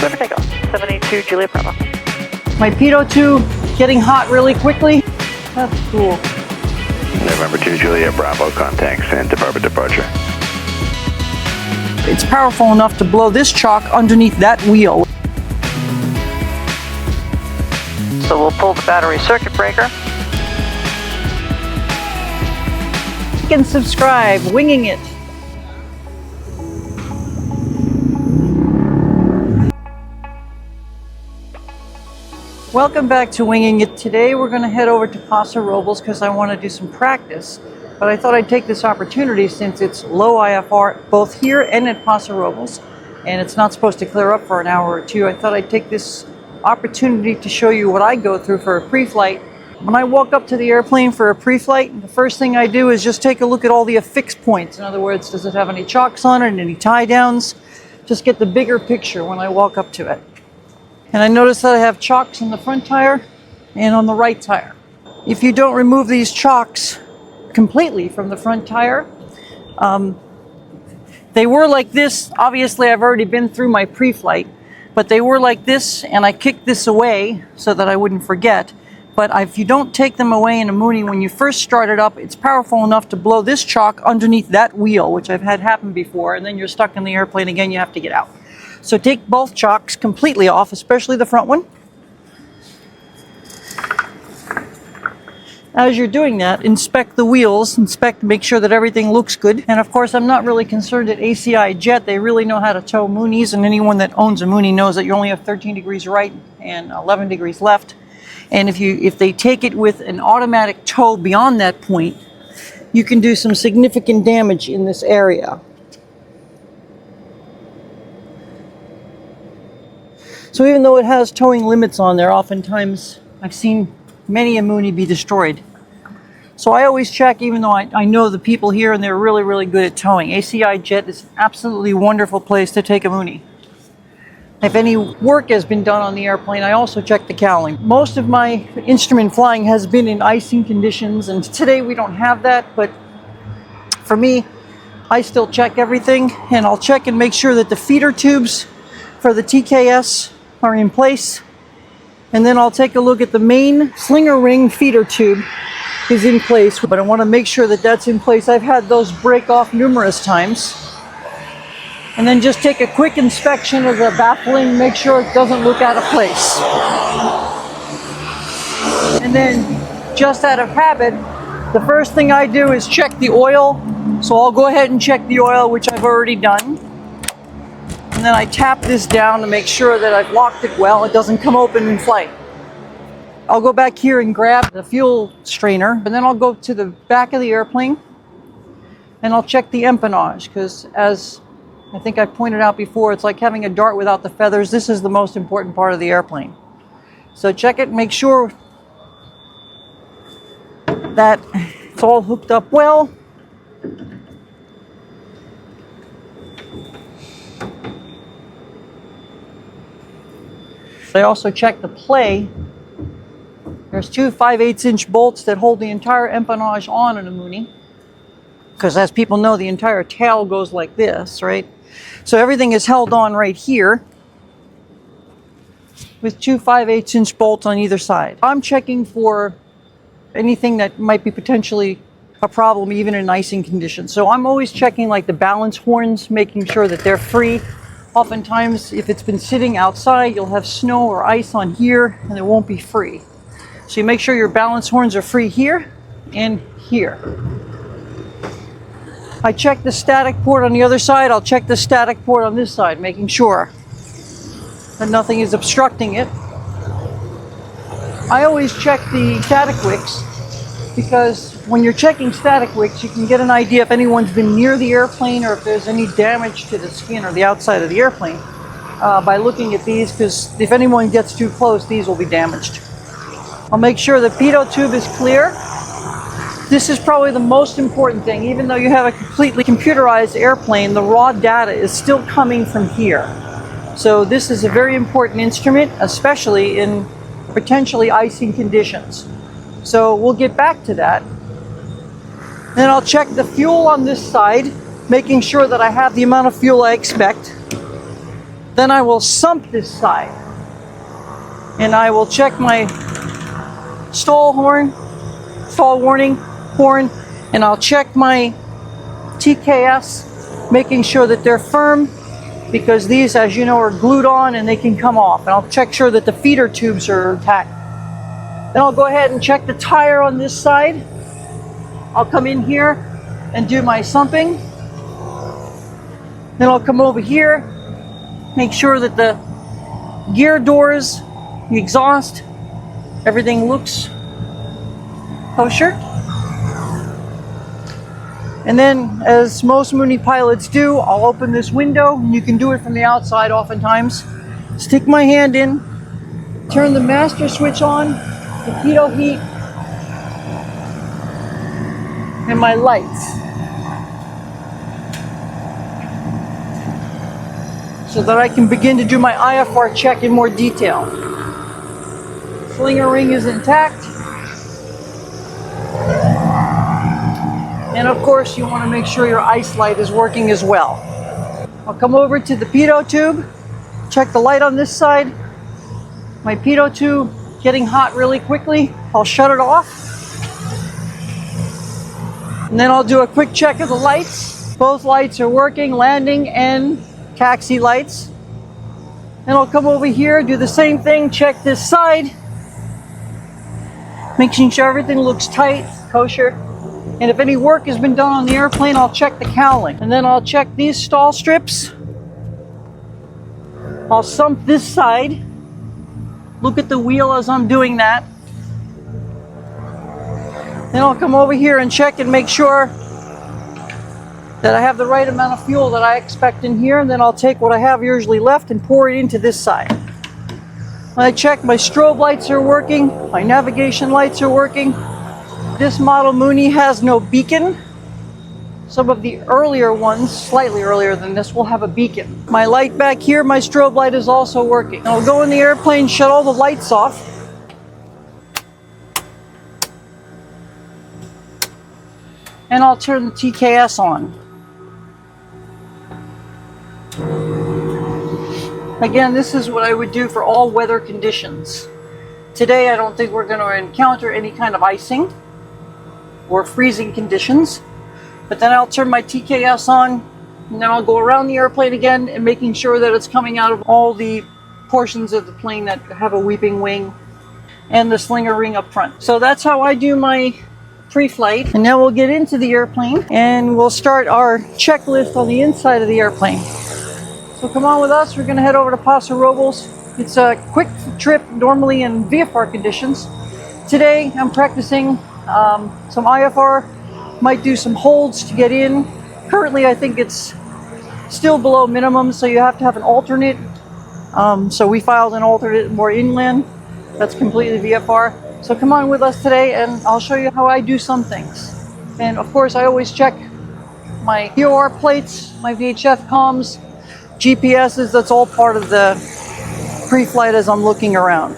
Clear for takeoff. 72 Juliet Bravo. My pitot 2 getting hot really quickly. That's cool. November 2 Juliet Bravo, contacts and departure. It's powerful enough to blow this chalk underneath that wheel. So we'll pull the battery circuit breaker. Like and subscribe, Winging It. Welcome back to Winging It. Today we're going to head over to Paso Robles because I want to do some practice. But I thought I'd take this opportunity since it's low IFR both here and at Paso Robles, and it's not supposed to clear up for an hour or two. I thought I'd take this opportunity to show you what I go through for a pre-flight. When I walk up to the airplane for a pre-flight, the first thing I do is just take a look at all the affix points. In other words, does it have any chocks on it and any tie downs? Just get the bigger picture when I walk up to it. And I notice that I have chocks on the front tire and on the right tire. If you don't remove these chocks completely from the front tire, they were like this. Obviously, I've already been through my pre-flight, but they were like this, and I kicked this away so that I wouldn't forget. But if you don't take them away in a Mooney, when you first start it up, it's powerful enough to blow this chalk underneath that wheel, which I've had happen before, and then you're stuck in the airplane again, you have to get out. So take both chocks completely off, especially the front one. As you're doing that, inspect the wheels, make sure that everything looks good. And of course, I'm not really concerned at ACI Jet. They really know how to tow Moonies, and anyone that owns a Mooney knows that you only have 13 degrees right and 11 degrees left. And if they take it with an automatic tow beyond that point, you can do some significant damage in this area. So even though it has towing limits on there, oftentimes I've seen many a Mooney be destroyed. So I always check, even though I know the people here and they're really, really good at towing. ACI Jet is an absolutely wonderful place to take a Mooney. If any work has been done on the airplane, I also check the cowling. Most of my instrument flying has been in icing conditions, and today we don't have that, but for me, I still check everything, and I'll check and make sure that the feeder tubes for the TKS are in place, and then I'll take a look at the main slinger ring feeder tube is in place, but I want to make sure that that's in place. I've had those break off numerous times. And then just take a quick inspection of the baffling, make sure it doesn't look out of place. And then, just out of habit, the first thing I do is check the oil. So I'll go ahead and check the oil, which I've already done. And then I tap this down to make sure that I've locked it well. It doesn't come open in flight. I'll go back here and grab the fuel strainer, and then I'll go to the back of the airplane and I'll check the empennage, because as I think I pointed out before, it's like having a dart without the feathers. This is the most important part of the airplane. So check it, make sure that it's all hooked up well. I also check the play. There's two 5/8" bolts that hold the entire empennage on in a Mooney. Because as people know, the entire tail goes like this, right? So everything is held on right here with two 5/8" bolts on either side. I'm checking for anything that might be potentially a problem even in icing conditions. So I'm always checking like the balance horns, making sure that they're free. Oftentimes, if it's been sitting outside, you'll have snow or ice on here and it won't be free. So you make sure your balance horns are free here and here. I check the static port on the other side. I'll check the static port on this side, making sure that nothing is obstructing it. I always check the static wicks, because when you're checking static wicks, you can get an idea if anyone's been near the airplane or if there's any damage to the skin or the outside of the airplane by looking at these, because if anyone gets too close, these will be damaged. I'll make sure the pitot tube is clear. This is probably the most important thing. Even though you have a completely computerized airplane, the raw data is still coming from here. So this is a very important instrument, especially in potentially icing conditions. So we'll get back to that. Then I'll check the fuel on this side, making sure that I have the amount of fuel I expect. Then I will sump this side. And I will check my stall warning horn, and I'll check my TKS, making sure that they're firm, because these, as you know, are glued on and they can come off. And I'll check sure that the feeder tubes are intact. Then I'll go ahead and check the tire on this side. I'll come in here and do my sumping. Then I'll come over here, make sure that the gear doors, the exhaust, everything looks kosher. And then, as most Mooney pilots do, I'll open this window, and you can do it from the outside oftentimes. Stick my hand in, turn the master switch on, the pitot heat, and my lights, so that I can begin to do my IFR check in more detail. Slinger ring is intact. And of course, you want to make sure your ice light is working as well. I'll come over to the pitot tube, check the light on this side. My pitot tube getting hot really quickly. I'll shut it off. And then I'll do a quick check of the lights. Both lights are working, landing and taxi lights. Then I'll come over here, do the same thing, check this side, making sure everything looks tight, kosher. And if any work has been done on the airplane, I'll check the cowling. And then I'll check these stall strips. I'll sump this side. Look at the wheel as I'm doing that. Then I'll come over here and check and make sure that I have the right amount of fuel that I expect in here. And then I'll take what I have usually left and pour it into this side. I check my strobe lights are working. My navigation lights are working. This model Mooney has no beacon. Some of the earlier ones, slightly earlier than this, will have a beacon. My light back here, my strobe light is also working. I'll go in the airplane, shut all the lights off. And I'll turn the TKS on. Again, this is what I would do for all weather conditions. Today, I don't think we're going to encounter any kind of icing or freezing conditions. But then I'll turn my TKS on, and then I'll go around the airplane again and making sure that it's coming out of all the portions of the plane that have a weeping wing and the slinger ring up front. So that's how I do my pre-flight. And now we'll get into the airplane and we'll start our checklist on the inside of the airplane. So come on with us, we're gonna head over to Paso Robles. It's a quick trip normally in VFR conditions. Today I'm practicing some IFR, might do some holds to get in. Currently I think it's still below minimum, so you have to have an alternate. So we filed an alternate more inland. That's completely VFR. So come on with us today and I'll show you how I do some things. And of course I always check my POR plates, my VHF comms, GPSs, that's all part of the pre-flight as I'm looking around.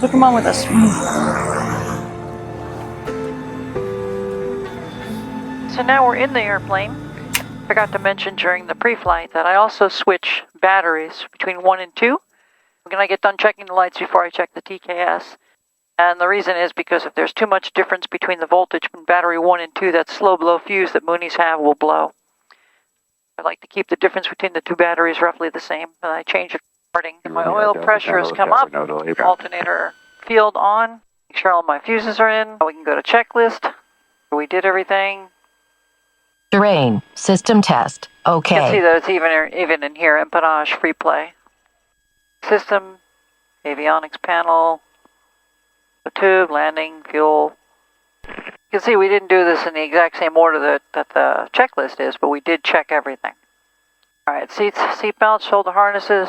So come on with us. So now we're in the airplane. I forgot to mention during the pre-flight that I also switch batteries between 1 and 2. When I get done checking the lights before I check the TKS. And the reason is because if there's too much difference between the voltage from battery 1 and 2, that slow blow fuse that Moonies have will blow. I like to keep the difference between the two batteries roughly the same. And I change it starting. My oil pressure has come up. Alternator field on. Make sure all my fuses are in. We can go to checklist. We did everything. Terrain, system test, okay. You can see that it's even in here, empennage, free play. System, avionics panel, the tube, landing, fuel. You can see we didn't do this in the exact same order that the checklist is, but we did check everything. Alright, seats, seat belts, shoulder harnesses,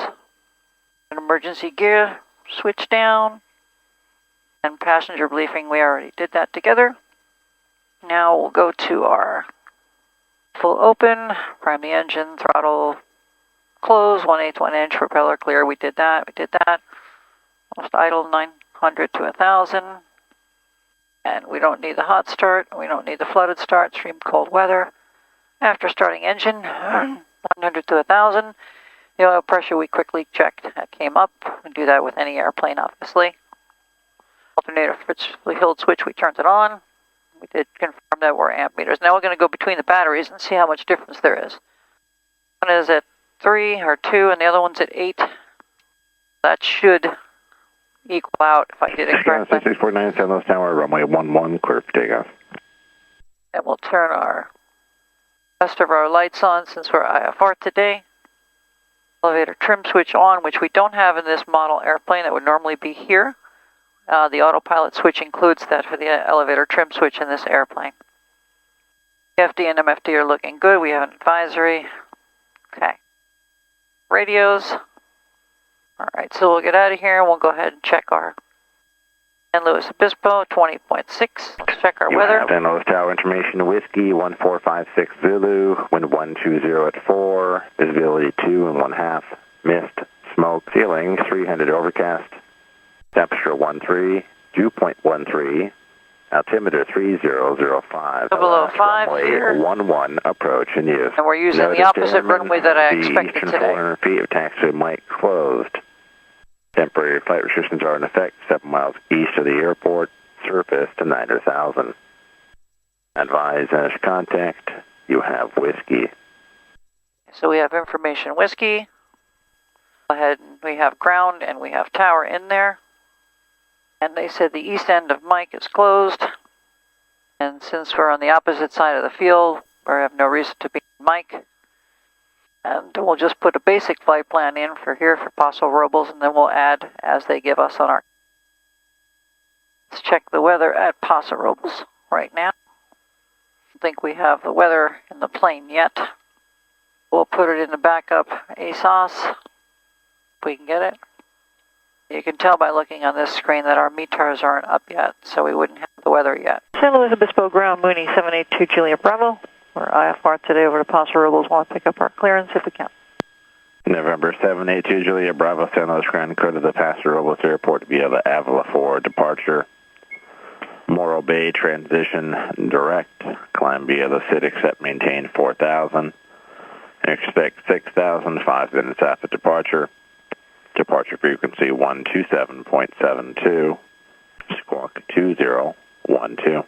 an emergency gear switch down, and passenger briefing, we already did that together. Now we'll go to our full open, prime the engine, throttle close, 1/8 1 inch, propeller clear, we did that. Almost idle, 900 to 1,000. And we don't need the hot start, we don't need the flooded start, extreme cold weather. After starting engine, 100 to 1,000. The oil pressure we quickly checked. That came up. We do that with any airplane, obviously. Alternator field switch, we turned it on. We did confirm that we're amp meters. Now we're going to go between the batteries and see how much difference there is. One is at 3 or 2 and the other one's at 8. That should equal out if I did it correctly. 649 San Luis Tower, runway 11, clear for takeoff. And we'll turn our rest of our lights on since we're IFR today. Elevator trim switch on, which we don't have in this model airplane. That would normally be here. The autopilot switch includes that for the elevator trim switch in this airplane. FD and MFD are looking good. We have an advisory. Okay. Radios. Alright, so we'll get out of here and we'll go ahead and check our San Luis Obispo 20.6. Let's check our weather. San Luis Tower information, Whiskey 1456 Zulu, wind 120 at 4, visibility 2 and 1/2, mist, smoke, ceiling 300 overcast, temperature 13, dew point 13, altimeter 3005. Below 5 runway here. 11 approach in use. And we're using the opposite runway that I expected eastern today. 400 feet of taxiway might closed. Temporary flight restrictions are in effect 7 miles east of the airport, surface to 9,000. Advise as contact, you have Whiskey. So we have information Whiskey. Go ahead, we have ground and we have tower in there. And they said the east end of Mike is closed. And since we're on the opposite side of the field, we have no reason to be in Mike. And we'll just put a basic flight plan in for here for Paso Robles, and then we'll add as they give us on our... Let's check the weather at Paso Robles right now. I don't think we have the weather in the plane yet. We'll put it in the backup ASOS, if we can get it. You can tell by looking on this screen that our METARs aren't up yet, so we wouldn't have the weather yet. San Luis Obispo ground, Mooney 782 Juliet Bravo. We're IFR today over to Paso Robles. Want to pick up our clearance if we can. November 782 Juliet Bravo, San Luis ground, code to the Paso Robles Airport via the AVILA 4 departure. Morro Bay transition direct. Climb via the SID except maintain 4,000. Expect 6,000 5 minutes after departure. Departure frequency 127.72. Squawk 2012.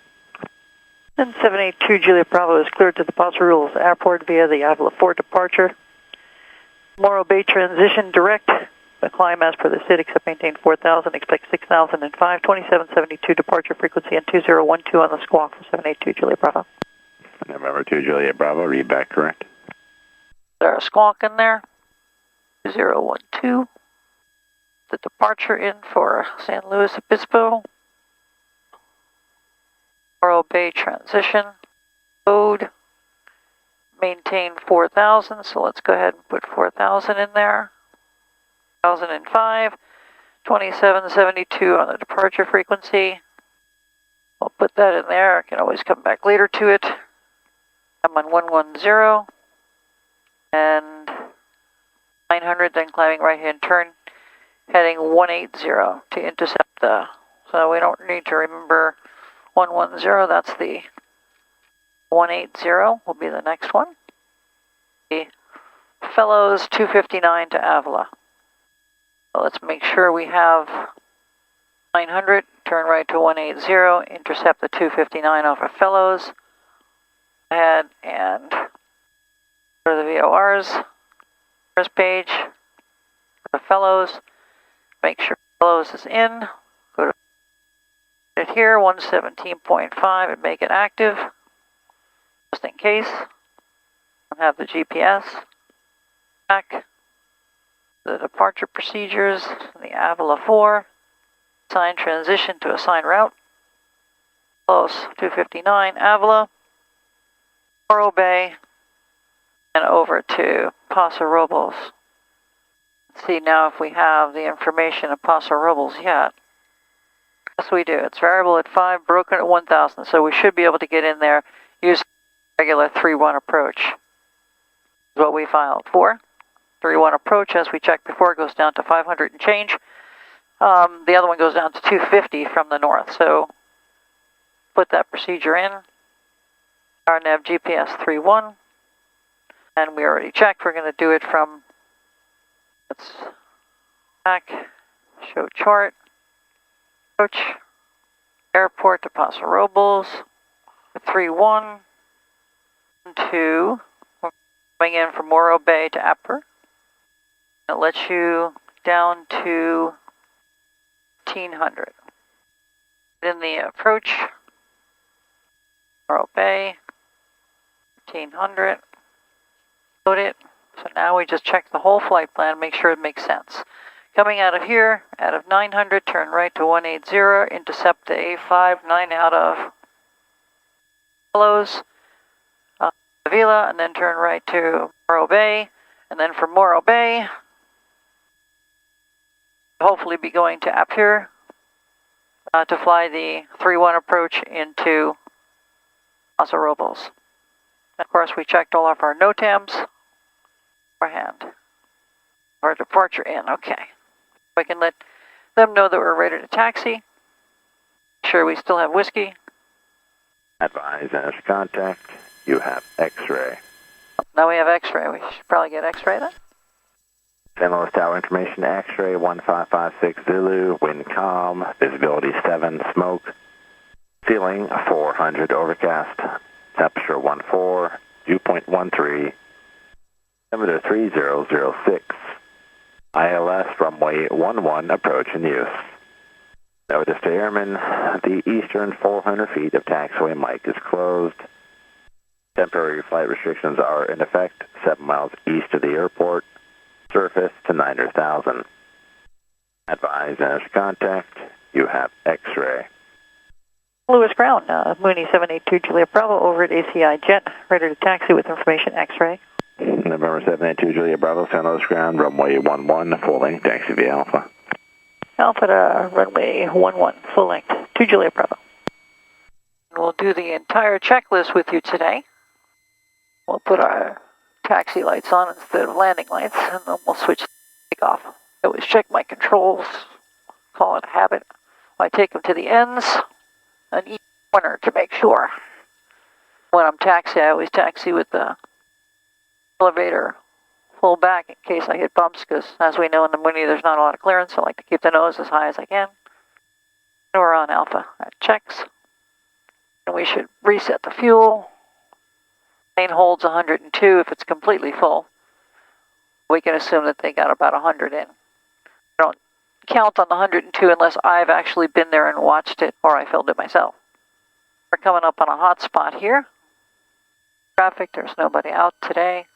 And 782 Juliet Bravo is cleared to the Paso Robles Airport via the Avila 4 departure. Morro Bay transition direct. The climb as per the SID except maintain 4,000. Expect 6,005. 2772 departure frequency and 2012 on the squawk for 782 Juliet Bravo. November 2 Juliet Bravo, read back correct. There's a squawk in there. 2012. The departure in for San Luis Obispo. Morro Bay transition. Code. Maintain 4,000, so let's go ahead and put 4,000 in there. 1,005. 2772 on the departure frequency. We'll put that in there. I can always come back later to it. I'm on 110. And 900, then climbing right hand turn. Heading 180 to intercept the... So we don't need to remember 110, that's the 180 will be the next one. The Fellows 259 to Avila. So let's make sure we have 900, turn right to 180, intercept the 259 off of Fellows. Ahead and go to the VORs. First page. Go to Fellows. Make sure Fellows is in. Go to it here, 117.5, and make it active. Just in case. I'll have the GPS. Back. The departure procedures, the Avila 4. Assign transition to assign route. Close 259 Avila. Morro Bay. And over to Paso Robles. Let's see now if we have the information of Paso Robles yet. Yes, we do. It's variable at 5, broken at 1,000, so we should be able to get in there using regular 3-1 approach. Is what we filed for. 3-1 approach, as we checked before, goes down to 500 and change. The other one goes down to 250 from the north, so put that procedure in. RNAV GPS 3-1, and we already checked. We're going to do it from Let's back, show chart, approach, airport to Paso Robles, 31, 2, we're coming in from Morro Bay to Upper. It lets you down to 1500. In the approach, Morro Bay, 1500, load it. So now we just check the whole flight plan, make sure it makes sense. Coming out of here, out of 900, turn right to 180, intercept to A5, 9 out of Fellows, AVILA, and then turn right to Morro Bay, and then from Morro Bay, hopefully be going to Apure to fly the 3-1 approach into Paso Robles. Of course, we checked all of our NOTAMs beforehand. Our departure in, okay. We can let them know that we're ready to taxi. Sure, we still have whiskey. Advise as contact, you have X-ray. Now we have X-ray. We should probably get X-ray then. San Luis Tower information, X-ray 1556 Zulu, wind calm, visibility 7, smoke, ceiling 400, overcast, temperature 14, dew point 13, temperature 3006, ILS runway 11, approach in use. Notice to airmen, the eastern 400 feet of taxiway mic is closed. Temporary flight restrictions are in effect 7 miles east of the airport. Surface to 900,000. Advise as contact, you have X-ray. Lewis Ground, Mooney 782 Juliet Bravo over at ACI Jet, ready to taxi with information X-ray. November 782 Juliet Bravo, San Luis Ground, runway 11, full length, taxi via Alpha. Alpha to runway 11, full length, to Juliet Bravo. We'll do the entire checklist with you today. We'll put our taxi lights on instead of landing lights, and then we'll switch to takeoff. I always check my controls, call it a habit. I take them to the ends and each corner to make sure. When I'm taxiing, I always taxi with the elevator full back in case I hit bumps, because as we know in the Mooney there's not a lot of clearance, so I like to keep the nose as high as I can. And we're on Alpha. That checks. And we should reset the fuel. Plane holds 102 if it's completely full. We can assume that they got about 100 in. I don't count on the 102 unless I've actually been there and watched it or I filled it myself. We're coming up on a hot spot here. Traffic, there's nobody out today.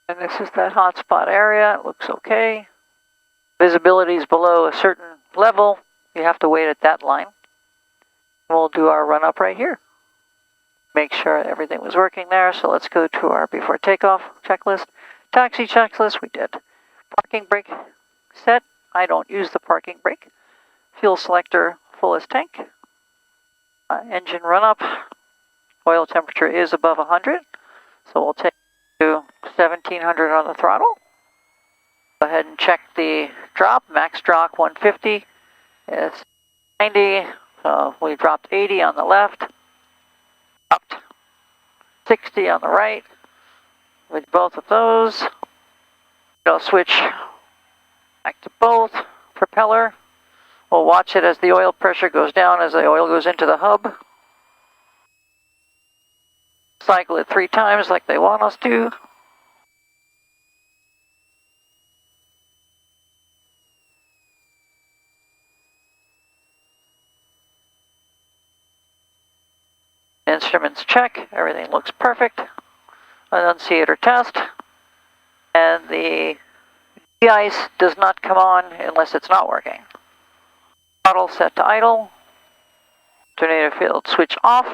And this is that hot spot area. It looks okay. Visibility is below a certain level. You have to wait at that line. We'll do our run up right here. Make sure everything was working there. So let's go to our before takeoff checklist. Taxi checklist, we did. Parking brake set. I don't use the parking brake. Fuel selector, full as tank. Engine run up. Oil temperature is above 100. So we'll take to 1700 on the throttle. Go ahead and check the drop. Max drop 150 is 90. So we dropped 80 on the left. Dropped 60 on the right. With both of those, we'll switch back to both. Propeller. We'll watch it as the oil pressure goes down as the oil goes into the hub. Cycle it 3 times like they want us to. Instruments check, everything looks perfect. Annunciator test. And the de-ice does not come on unless it's not working. Throttle set to idle. Alternator field switch off.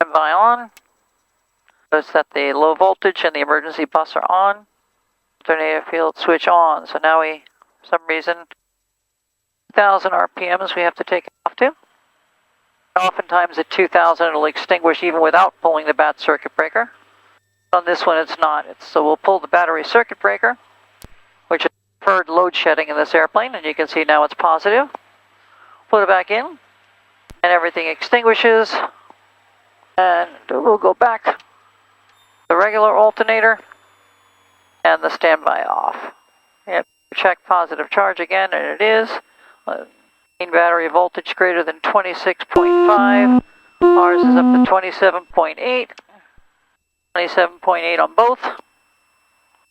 Standby on. Notice that the low voltage and the emergency bus are on. Alternator field switch on. So now we, for some reason, 2,000 RPMs we have to take off to. Oftentimes at 2,000 it'll extinguish even without pulling the bat circuit breaker. On this one it's not. So we'll pull the battery circuit breaker, which is preferred load shedding in this airplane, and you can see now it's positive. Put it back in, and everything extinguishes. And we'll go back. The regular alternator. and the standby off. And check positive charge again, and it is. Main battery voltage greater than 26.5. Ours is up to 27.8. 27.8 on both.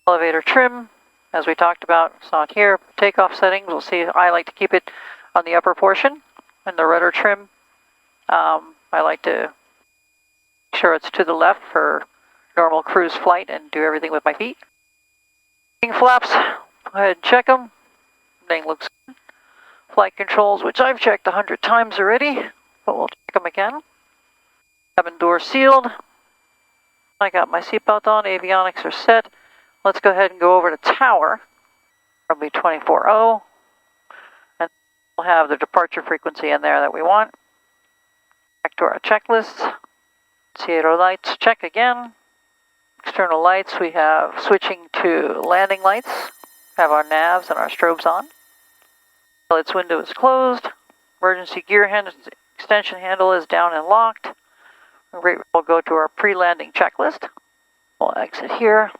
Elevator trim, as we talked about, it's not here. Takeoff settings, we'll see. I like to keep it on the upper portion, and the rudder trim. I like to make sure it's to the left for normal cruise flight and do everything with my feet. Flaps, go ahead and check them. Everything looks good. Flight controls, which I've checked 100 times already, but we'll check them again. Cabin door sealed. I got my seatbelt on, avionics are set. Let's go ahead and go over to tower, probably 24.0, and we'll have the departure frequency in there that we want. Back to our checklist. Cielo lights, check again. External lights, we have switching to landing lights. Have our navs and our strobes on. Its window is closed. Emergency gear extension handle is down and locked. We'll go to our pre-landing checklist. We'll exit here.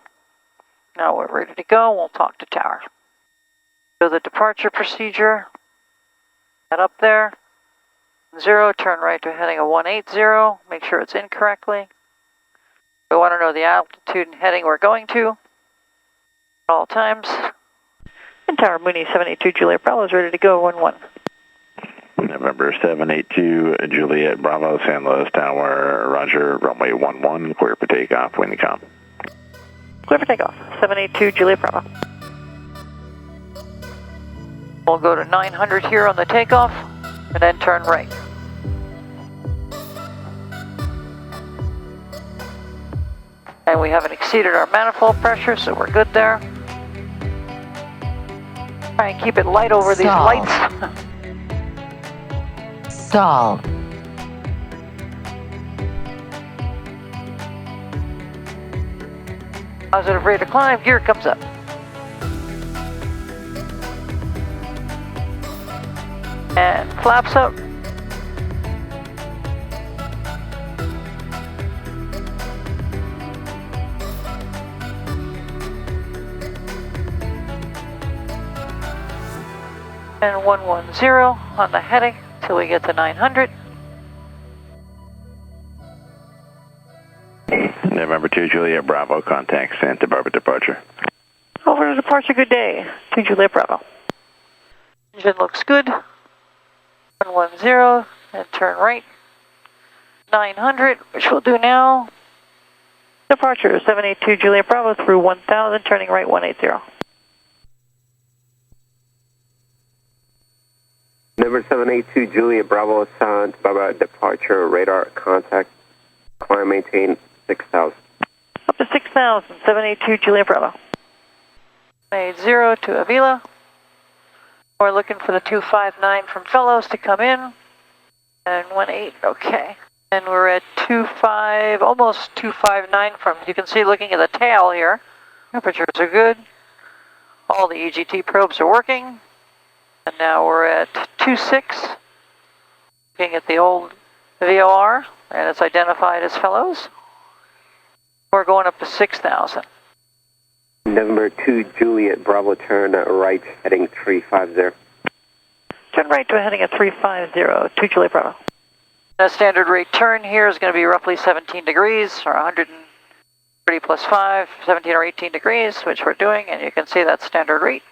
Now we're ready to go. We'll talk to tower. So the departure procedure. Head up there. 0, turn right to heading of 180. Make sure it's in correctly. We want to know the altitude and heading we're going to at all times. And tower Mooney 782 Juliet Bravo is ready to go 11. November 782 Juliet Bravo, San Luis Tower, Roger, runway 11, clear for takeoff, wind com. Clear for takeoff, 782 Juliet Bravo. We'll go to 900 here on the takeoff, and then turn right. And we haven't exceeded our manifold pressure, so we're good there. Try and keep it light over these lights. Stall. Positive rate of climb, gear comes up. And flaps up. And 110 on the heading till we get to 900. November 2 Juliet Bravo, contact Santa Barbara departure. Over to departure, good day. 2 Juliet Bravo. Engine looks good. 110 and turn right. 900, which we'll do now. Departure 782 Juliet Bravo through 1000, turning right 180. Number 782 Juliet Bravo, Santa Barbara departure, radar contact, climb maintain 6000. Up to 6000, 782 Juliet Bravo. 180 to AVILA. We're looking for the 259 from Fellows to come in. And 18, okay. And we're at 25, almost 259 from, you can see looking at the tail here. Temperatures are good. All the EGT probes are working. And now we're at 26, looking at the old VOR, and it's identified as Fellows. We're going up to 6,000. November 2 Juliet Bravo, turn right, heading 350. Turn right to a heading of 350, 2 Juliet Bravo. The standard rate turn here is going to be roughly 17 degrees, or 130 plus 5, 17 or 18 degrees, which we're doing, and you can see that's standard rate.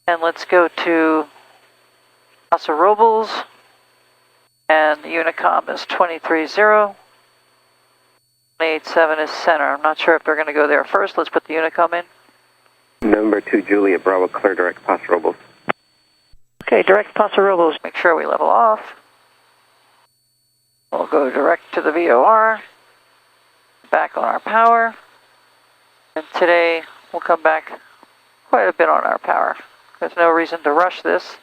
And let's go to Paso Robles, and the Unicom is 230. 187 is center. I'm not sure if they're going to go there first. Let's put the Unicom in. Number 2 Juliet Bravo, clear direct Paso Robles. Okay, direct Paso Robles. Make sure we level off. We'll go direct to the VOR. Back on our power. And today we'll come back quite a bit on our power. There's no reason to rush this.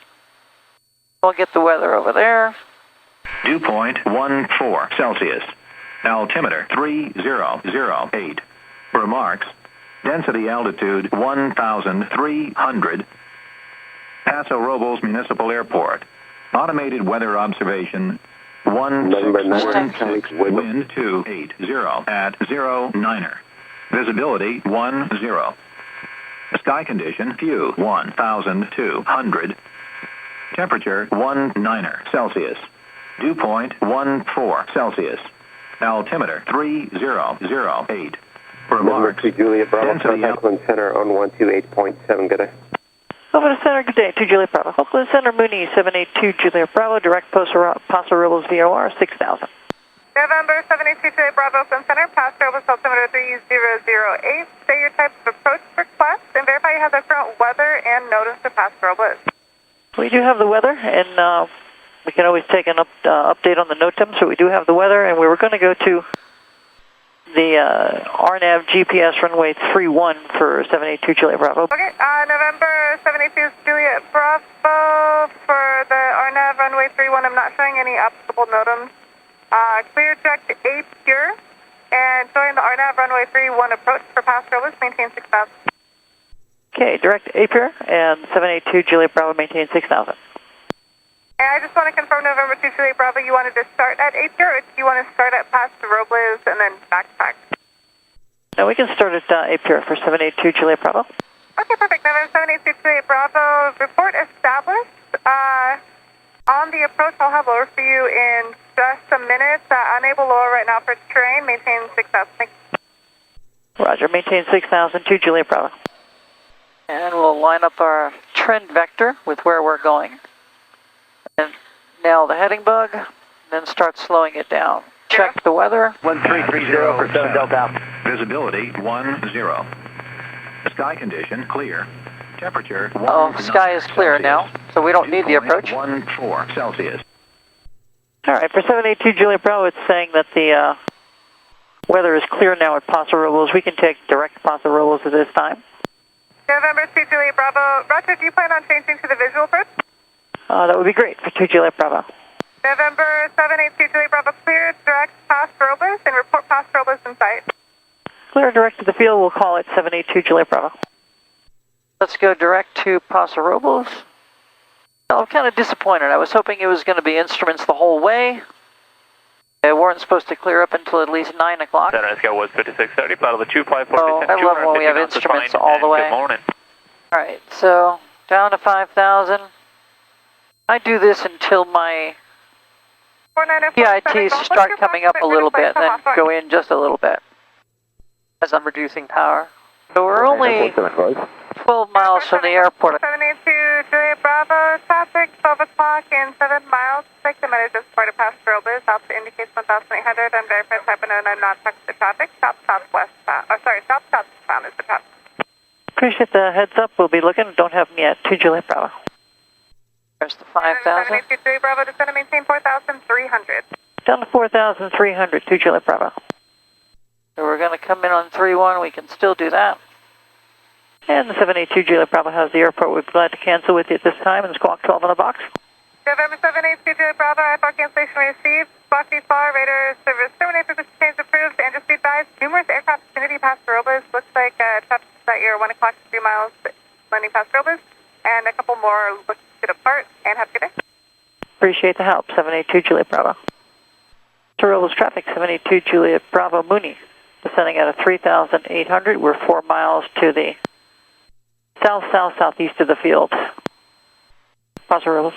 We'll get the weather over there. Dew point 14 Celsius. Altimeter 3008. Remarks. Density altitude 1,300. Paso Robles Municipal Airport. Automated weather observation 1616. Wind 280 at 09er. Visibility 10. Sky condition few 1,200. Temperature 19 Celsius. Dew point 14 Celsius. Altimeter 3008. Remarks. November 2 Juliet Bravo, Density contact Oakland Center on 128.7, good day. Oakland Center, good day, 2 Juliet Bravo. Oakland Center, Mooney, 782 Juliet Bravo, direct Paso Robles VOR, 6,000. November 782 Juliet Bravo, Oakland Center, Paso Robles, altimeter 3008. Say your type of approach request and verify you have the current weather and notice to Paso Robles. We do have the weather, and we can always take an update on the NOTAM, so we do have the weather, and we were going to go to the RNAV GPS runway 31 for 782 Juliet Bravo. Okay, November 782 Juliet Bravo for the RNAV runway 31. I'm not showing any applicable NOTAMs. Clear direct to A pure, and showing the RNAV runway 31 approach for Paso Robles, maintain 6,000. Okay, direct A pure, and 782 Juliet Bravo, maintain 6,000. And I just want to confirm November 2 Juliet Bravo, you wanted to start at A pure, or do you want to start at Paso Robles and then backpack? No, we can start at A pure for 782 Juliet Bravo. Okay, perfect. November 782 Juliet Bravo, report established. On the approach, I'll have lower for you in just a minute. Unable lower right now for terrain. Maintain 6,000. Thank you. Roger, maintain 6,000, 2 Juliet Bravo. And we'll line up our trend vector with where we're going. And nail the heading bug, then start slowing it down. Check the weather. 1330 for 7 Delta. Visibility 10. Sky condition clear. Temperature Sky is clear now, so we don't need the approach. 14 Celsius. All right, for 782 Juliet Bravo, it's saying that the weather is clear now at Paso Robles. We can take direct Paso Robles at this time. November 2 Juliet Bravo. Roger, do you plan on changing to the visual approach? That would be great for 2 Juliet Bravo. November 782 Juliet Bravo, clear direct Paso Robles and report Paso Robles in sight. Clear direct to the field, we'll call it 782 Juliet Bravo. Let's go direct to Paso Robles. Well, I'm kind of disappointed. I was hoping it was going to be instruments the whole way. They weren't supposed to clear up until at least 9 o'clock. Center Scout was 5630, Battle the 254. Oh, I love when we have instruments all the way. Good morning. All right, so down to 5,000. I do this until my PITs start coming up a little bit, then go in just a little bit as I'm reducing power. So we're only 12 miles from the airport. 782 Juliet Bravo, traffic 12 o'clock in 7 miles. Take the minute just for the Paso Robles. Alpha indicates 1,800. I'm verified type and I'm not touching the traffic. South southwest southbound is the traffic. Appreciate the heads up. We'll be looking. Don't have them yet. 2 Juliet Bravo. There's the 5,000. 782 Juliet Bravo, descend to maintain 4,300. Down to 4,300. 2 Juliet Bravo. So we're going to come in on 3-1. We can still do that. And the 782 Juliet Bravo has the airport. We're glad to cancel with you at this time and squawk 12 on the box. November 782 Juliet Bravo, IFR cancellation received. Squawk far, radar service terminated, frequency change approved, and just be advised, numerous aircraft vicinity Paso Robles. Looks like traffic is at your 1 o'clock, 3 miles landing Paso Robles, and a couple more looking to depart, and have a good day. Appreciate the help, 782 Juliet Bravo. Paso Robles traffic, 782 Juliet Bravo Mooney. Descending at a 3,800. We're 4 miles to the southeast of the field. Paso Robles.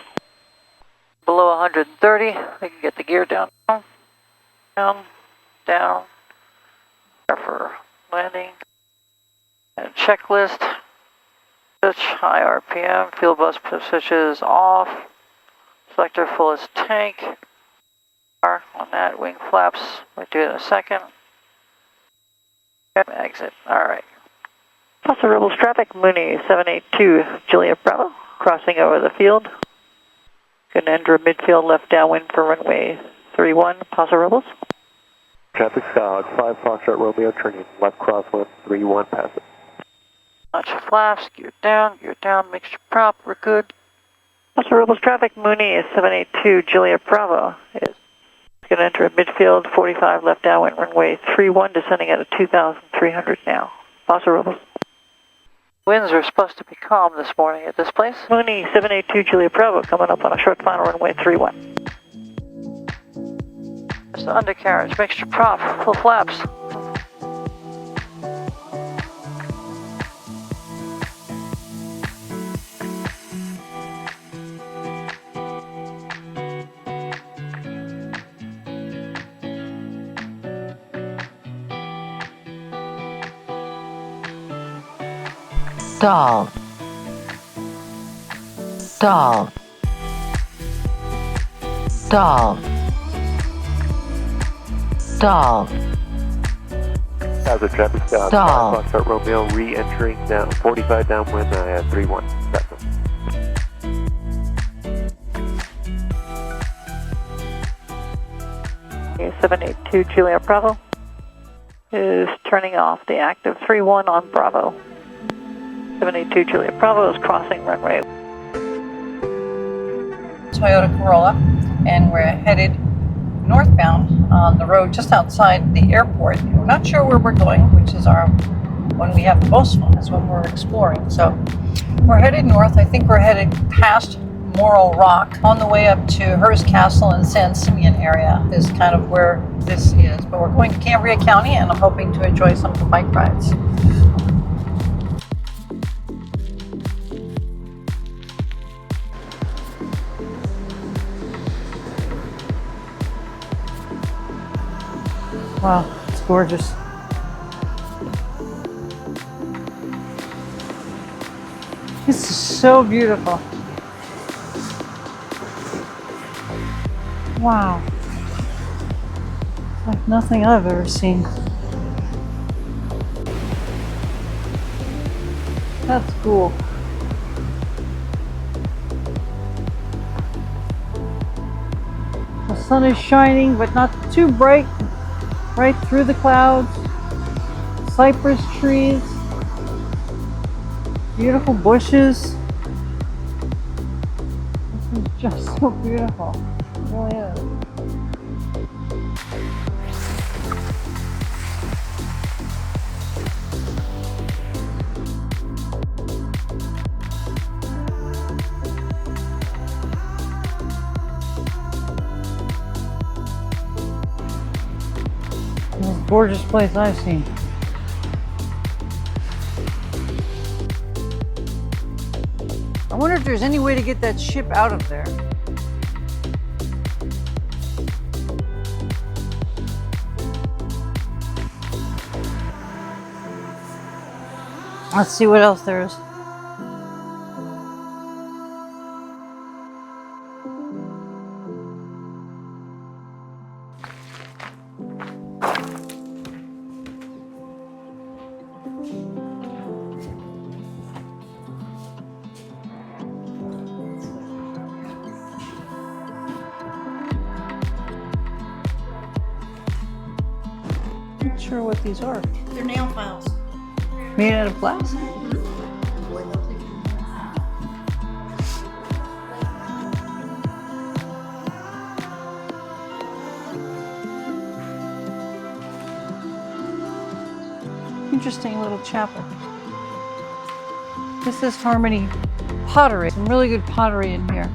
Below 130, we can get the gear down. Down. For landing. And checklist. Switch, high RPM. Fuel bus switches off. Selector fullest tank. On that, wing flaps. We'll do it in a second. Exit. Alright. Paso Robles traffic, Mooney 782 Juliet Bravo, crossing over the field. Going to enter midfield left downwind for runway 31, Paso Robles. Traffic Skyhawk 5 Foxtrot Romeo, turning left crosswind 31, pass it. Launch flaps, gear down, mixture prop, we're good. Paso Robles traffic, Mooney 782 Juliet Bravo is going to enter midfield 45 left downwind runway 31, descending at a 2,300 now. Paso Robles. Winds are supposed to be calm this morning at this place. Mooney 782 Juliet Bravo coming up on a short final runway 31. There's the undercarriage, mixture prop, full flaps. Stall. Stall. Stall. Stall. Paso traffic stop. Stall. 5 Foxtrot Romeo re-entering down 45 downwind at 31. That's 782 Juliet Bravo is turning off the active 3-1 on Bravo. 782 Juliet Bravo is crossing runway. Toyota Corolla, and we're headed northbound on the road just outside the airport. We're not sure where we're going, which is when we have the most fun, is when we're exploring. So we're headed north. I think we're headed past Morro Rock on the way up to Hearst Castle and San Simeon area is kind of where this is. But we're going to Cambria County, and I'm hoping to enjoy some of the bike rides. Wow, it's gorgeous. This is so beautiful. Wow. It's like nothing I've ever seen. That's cool. The sun is shining, but not too bright. Right through the clouds. Cypress trees. Beautiful bushes. This is just so beautiful. It really is. The most gorgeous place I've seen. I wonder if there's any way to get that ship out of there. Let's see what else there is. Not sure what these are. They're nail files. Made out of glass? Interesting little chapel. This is Harmony Pottery. Some really good pottery in here.